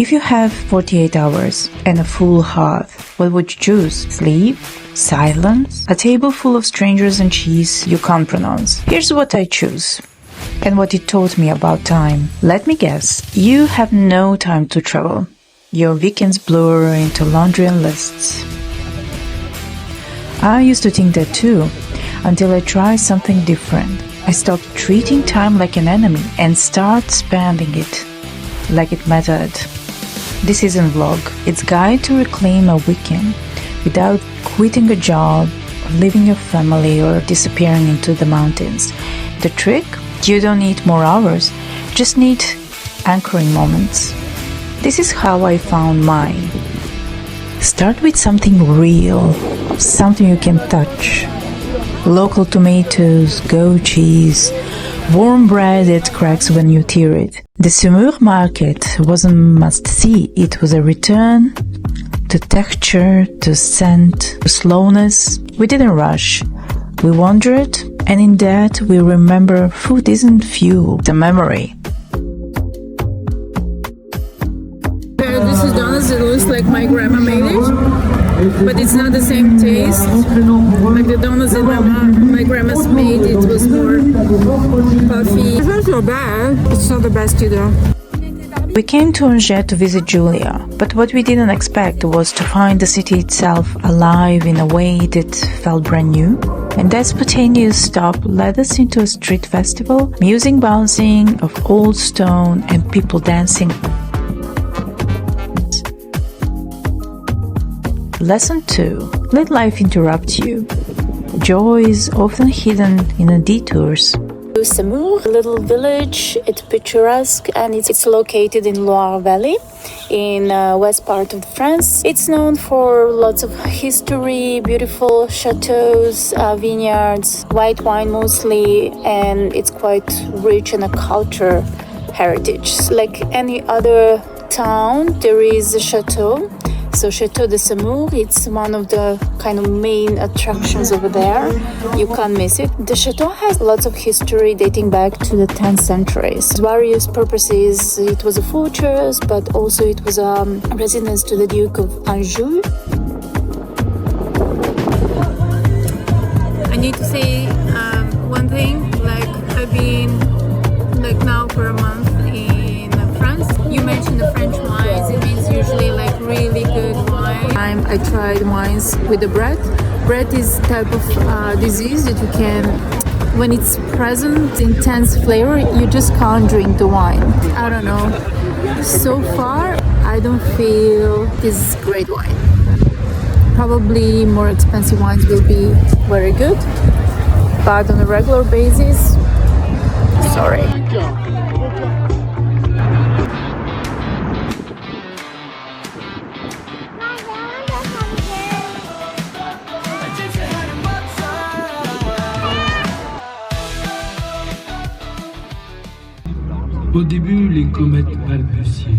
If you have 48 hours and a full hearth, what would you choose? Sleep? Silence? A table full of strangers and cheese you can't pronounce? Here's what I choose. And what it taught me about time. Let me guess. You have no time to travel. Your weekends blur into laundry and lists. I used to think that too, until I tried something different. I stopped treating time like an enemy and start spending it like it mattered. This isn't vlog, it's guide to reclaim a weekend without quitting a job, or leaving your family, or disappearing into the mountains. The trick? You don't need more hours, just need anchoring moments. This is how I found mine. Start with something real, something you can touch. Local tomatoes, goat cheese, warm bread that cracks when you tear it. The Saumur market wasn't must-see, it was a return to texture, to scent, to slowness. We didn't rush, we wandered, and in that we remember food isn't fuel, it's a memory. This is donuts, it looks like my grandma made it, but it's not the same taste. Like the donuts that my grandma's made, it was more puffy. It's not so bad, it's not the best either. We came to Angers to visit Julia, but what we didn't expect was to find the city itself alive in a way that felt brand new. And that spontaneous stop led us into a street festival, music bouncing of old stone and people dancing. Lesson 2. Let life interrupt you. Joy is often hidden in the detours. Saumur, a little village, it's picturesque and it's located in Loire Valley in west part of France. It's known for lots of history, beautiful chateaus, vineyards, white wine mostly, and it's quite rich in a culture heritage. Like any other town, there is a chateau. So Chateau de Saumur, it's one of the kind of main attractions over there. You can't miss it. The chateau has lots of history dating back to the 10th century. Various purposes. It was a fortress, but also it was a residence to the Duke of Anjou. I need to say one thing, like I've been like now for a month in France. You mentioned the French wines, it means usually like really good wine. I tried wines with the bread. Bread is a type of disease that you can, when it's present, intense flavor, you just can't drink the wine. I don't know. So far, I don't feel this is great wine. Probably more expensive wines will be very good, but on a regular basis, sorry. Au début, les comètes balbutiaient.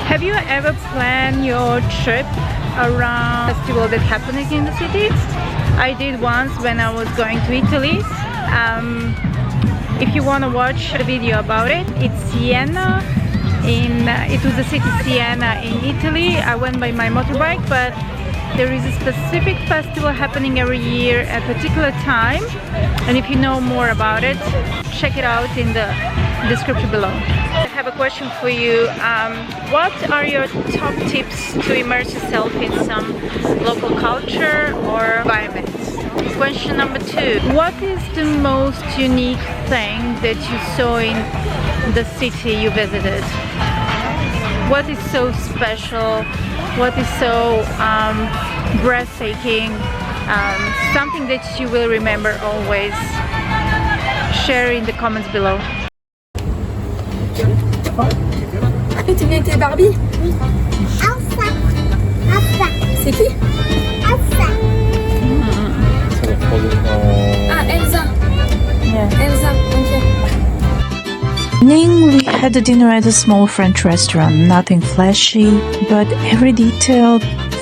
Have you ever planned your trip around a festival that's happening in the city? I did once when I was going to Italy. If you want to watch a video about it, it's Siena. It was the city Siena in Italy. I went by my motorbike, but there is a specific festival happening every year at a particular time. And if you know more about it, check it out in the description below. I have a question for you. What are your top tips to immerse yourself in some local culture or environment? Question number 2. What is the most unique thing that you saw in the city you visited? What is so special? What is so breathtaking? Something that you will remember always. Share in the comments below. Tu viens avec les Barbie? Elsa. Elsa. C'est qui? Elsa. Ah, Elsa. Yeah. Elsa, ok. We had a dinner at a small French restaurant, nothing flashy, but every detail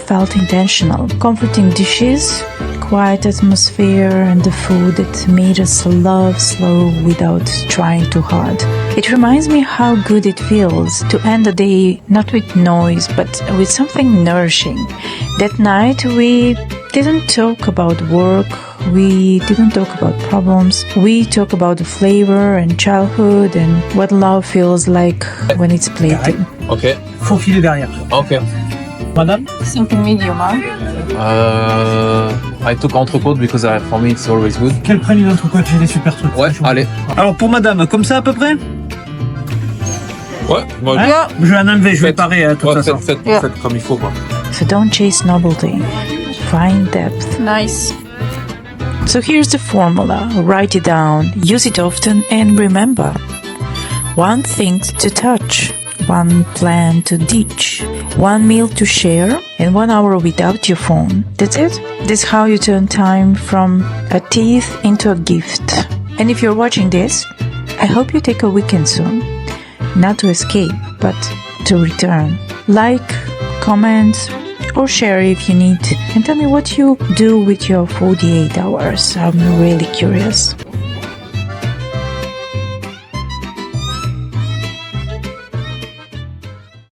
felt intentional. Comforting dishes, quiet atmosphere, and the food that made us love slow without trying too hard. It reminds me how good it feels to end the day not with noise but with something nourishing. That night we didn't talk about work, we didn't talk about problems, we talked about the flavor and childhood and what love feels like when it's plating. Ok. Faut filer derrière. Ok. Madame? Something medium, huh? I took entrecôte because for me it's always good. Quel prennent une entrecôte? J'ai des super trucs. Ouais, allez. Alors pour madame, comme ça à peu près? Ouais, moi Hein? Je vais en enlever, je vais parer de toute façon. faites comme il faut quoi. So don't chase novelty, find depth. Nice. So here's the formula. Write it down, use it often, and remember. One thing to touch, one plan to ditch, one meal to share, and 1 hour without your phone. That's it. That's how you turn time from a thief into a gift. And if you're watching this, I hope you take a weekend soon. Not to escape, but to return. Like, comment, or share if you need. And tell me what you do with your 48 hours. I'm really curious.